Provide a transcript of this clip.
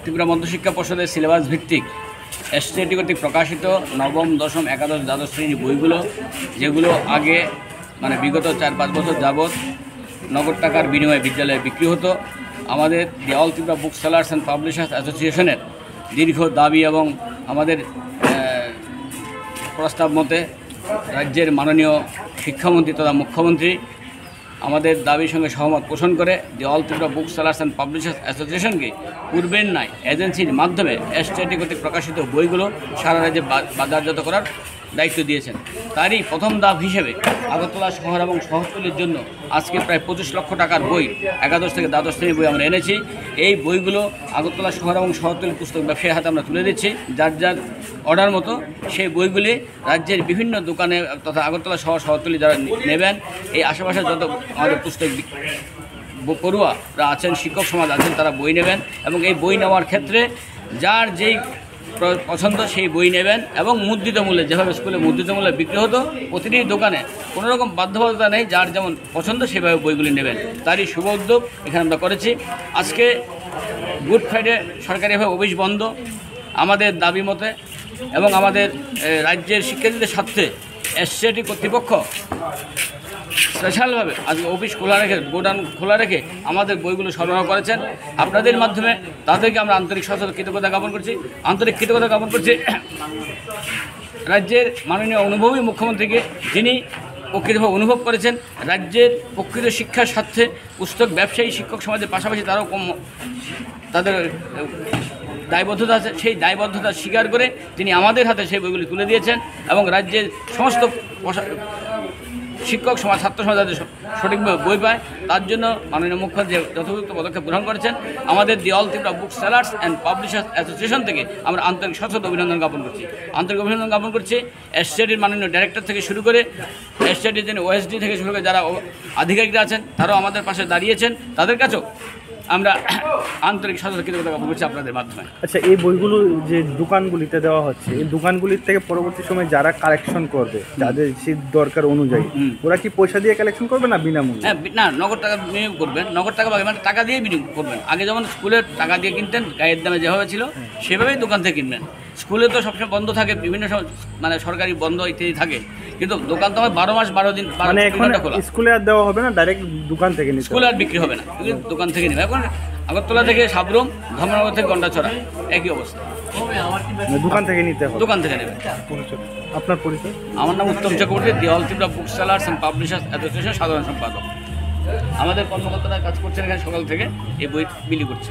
ত্রিপুরা মধ্যশিক্ষা পর্ষদের সিলেবাস ভিত্তিক এসটিআইটি কর্তৃক প্রকাশিত নবম, দশম, একাদশ, দ্বাদশ শ্রেণীর বইগুলো, যেগুলো আগে মানে বিগত 4-5 বছর যাবৎ নগদ টাকার বিনিময়ে বিদ্যালয়ে বিক্রি হতো, আমাদের the all Tripura book sellers and publishers অ্যাসোসিয়েশনের দীর্ঘ দাবি এবং আমাদের প্রস্তাব মতে রাজ্যের মাননীয় শিক্ষামন্ত্রী তথা মুখ্যমন্ত্রী আমাদের দাবির সঙ্গে সহমত পোষণ করে the all Tripura book sellers and publishers অ্যাসোসিয়েশনকে পূর্বের ন্যায় এজেন্সির মাধ্যমে এসটিআইটি কর্তৃক প্রকাশিত বইগুলো সারা রাজ্যে বাজারজাত করার দায়িত্ব দিয়েছেন। তারই প্রথম ধাপ হিসেবে আগরতলা শহর এবং শহরতলির জন্য আজকে প্রায় 25 লক্ষ টাকার বই, একাদশ থেকে দ্বাদশ শ্রেণীর বই আমরা এনেছি। এই বইগুলো আগরতলা শহর এবং শহরতলির পুস্তক ব্যবসায়ীর হাতে আমরা তুলে দিচ্ছি। যার যার অর্ডার মতো সেই বইগুলি রাজ্যের বিভিন্ন দোকানে তথা আগরতলা শহর শহরতলি যারা নেবেন, এই আশেপাশে যত আমাদের পুস্তক পড়ুয়ারা আছেন, শিক্ষক সমাজ আছেন, তারা বই নেবেন এবং এই বই নেওয়ার ক্ষেত্রে যার যেই পছন্দ সেই বই নেবেন এবং মুদ্রিত মূল্যে, যেভাবে স্কুলে মুদ্রিত মূল্যে বিক্রি হতো, প্রতিটি দোকানে কোনো রকম বাধ্যবাধকতা নেই, যার যেমন পছন্দ সেভাবে বইগুলি নেবেন। তারই শুভ উদ্যোগ এখানে আমরা করেছি। আজকে গুড ফ্রাইডে সরকারিভাবে অফিস বন্ধ আমাদের দাবি মতে এবং আমাদের রাজ্যের শিক্ষার্থীদের স্বার্থে এসটিআইটি কর্তৃপক্ষ স্পেশালভাবে আজকে অফিস খোলা রেখে, গোডাউন খোলা রেখে আমাদের বইগুলো সরবরাহ করেছেন। আপনাদের মাধ্যমে তাদেরকে আমরা আন্তরিক কৃতজ্ঞতা জ্ঞাপন করছি। রাজ্যের মাননীয় অনুভবী মুখ্যমন্ত্রীকে, যিনি প্রকৃতভাবে অনুভব করেছেন রাজ্যের প্রকৃত শিক্ষার স্বার্থে পুস্তক ব্যবসায়ী শিক্ষক সমাজের পাশাপাশি তাদের দায়বদ্ধতা আছে, সেই দায়বদ্ধতা স্বীকার করে তিনি আমাদের হাতে সেই বইগুলি তুলে দিয়েছেন এবং রাজ্যের সমস্ত শিক্ষক সমাজ, ছাত্র সমাজ যাতে সঠিকভাবে বই পায়, তার জন্য মাননীয় মুখ্যমন্ত্রী যথোপযুক্ত পদক্ষেপ গ্রহণ করেছেন। আমাদের the all Tripura book sellers and publishers association থেকে আমরা আন্তরিক অভিনন্দন জ্ঞাপন করছি। এসটিআইটির মাননীয় ডাইরেক্টর থেকে শুরু করে এসটিআইটির যিনি ওএসডি থেকে শুরু করে যারা আধিকারিকরা আছেন, তারাও আমাদের পাশে দাঁড়িয়েছেন, তাদের কাছেও আমরা আন্তরিক কৃতজ্ঞতা জ্ঞাপন করছি আপনাদের মাধ্যমে। আচ্ছা, এই বইগুলো যে দোকানগুলিতে দেওয়া হচ্ছে, এই দোকানগুলির থেকে পরবর্তী সময় যারা কালেকশন করবে, যাদের শীত দরকার অনুযায়ী, ওরা কি পয়সা দিয়ে কালেকশন করবে না বিনামূল্যে? হ্যাঁ, না, নগদ টাকা বিনিয়োগ করবেন, নগদ টাকা মানে টাকা দিয়ে বিনিয়োগ করবেন। আগে যেমন স্কুলের টাকা দিয়ে কিনতেন, গায়ের দামে যেভাবে ছিল সেভাবেই দোকান থেকে কিনবেন। স্কুলে তো সবসময় বন্ধ থাকে, বিভিন্ন মানে সরকারি বন্ধ ইত্যাদি থাকে, কিন্তু দোকান তো 12 মাস 12 দিন মানে এখন স্কুলে আর দেওয়া হবে না, ডাইরেক্ট দোকান থেকে নিতে, স্কুলে আর বিক্রি হবে না, দোকান থেকে নেবে। এখন আগরতলা থেকে সাবরুম, ধর্মনগর থেকে গন্ডাছড়া একই অবস্থা, দোকান থেকে নিতে হবে, দোকান থেকে নেবে। আপনার পরিচয়? আমার নাম Uttam Chakraborty, the all Tripura book sellers and publishers association সাধারণ সম্পাদক। আমাদের কর্মকর্তারা কাজ করছেন এখানে সকাল থেকে, এই বই বিলি করছে।